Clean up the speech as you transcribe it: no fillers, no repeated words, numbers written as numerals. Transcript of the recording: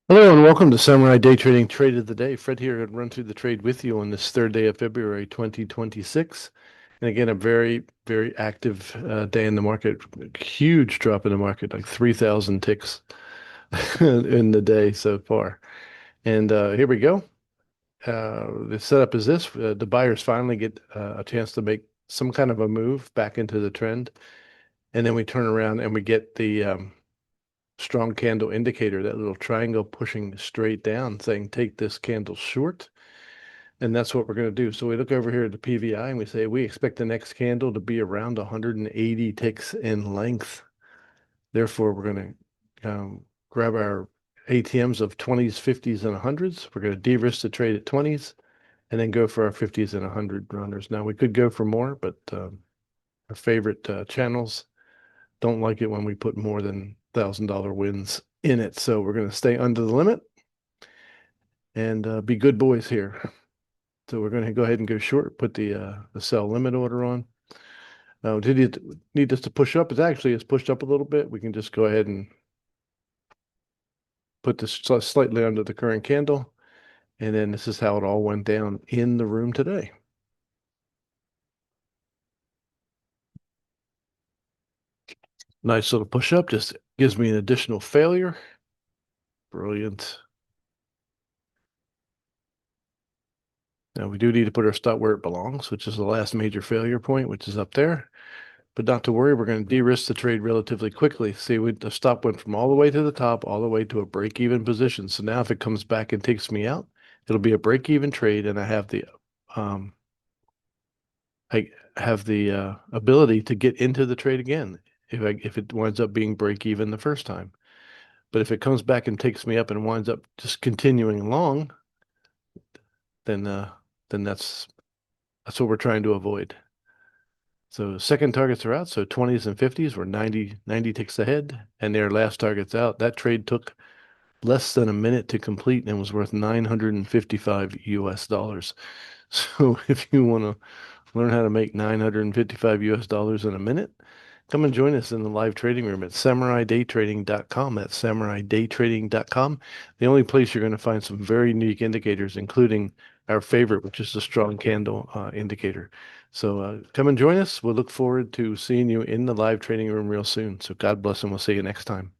Hello and welcome to Samurai Day Trading Trade of the Day. Fred here to run through the trade with you on this third day of February 2026. And again, a very, very active day in the market. Huge drop in the market, like 3,000 ticks in the day so far. And here we go. The setup is this. The buyers finally get a chance to make some kind of a move back into the trend. And then we turn around and we get the strong candle indicator, that little triangle pushing straight down, saying take this candle short. And that's what we're going to do. So we look over here at the PVI and we say we expect the next candle to be around 180 ticks in length. Therefore, we're going to grab our ATMs of 20s, 50s, and 100s. We're going to de-risk the trade at 20s and then go for our 50s and 100 runners. Now, we could go for more, but our favorite channels don't like it when we put more than $1,000 wins in it. So we're going to stay under the limit and be good boys here. So we're going to go ahead and go short, put the sell limit order on. Now, did you need this to push up? It's pushed up a little bit. We can just go ahead and put this slightly under the current candle. And then this is how it all went down in the room today. Nice little push up, just gives me an additional failure. Brilliant. Now we do need to put our stop where it belongs, which is the last major failure point, which is up there. But not to worry, we're going to de-risk the trade relatively quickly. See, the stop went from all the way to the top, all the way to a break-even position. So now if it comes back and takes me out, it'll be a break-even trade, and um, I have the ability to get into the trade again if it winds up being break-even the first time. But if it comes back and takes me up and winds up just continuing long, then then that's what we're trying to avoid. So second targets are out. So 20s and 50s were 90 ticks ahead, and their last targets out. That trade took less than a minute to complete and was worth 955 US dollars. So if you want to learn how to make 955 US dollars in a minute, come and join us in the live trading room at samuraidaytrading.com. That's samuraidaytrading.com. The only place you're going to find some very unique indicators, including our favorite, which is the strong candle indicator. So come and join us. We'll look forward to seeing you in the live trading room real soon. So God bless and we'll see you next time.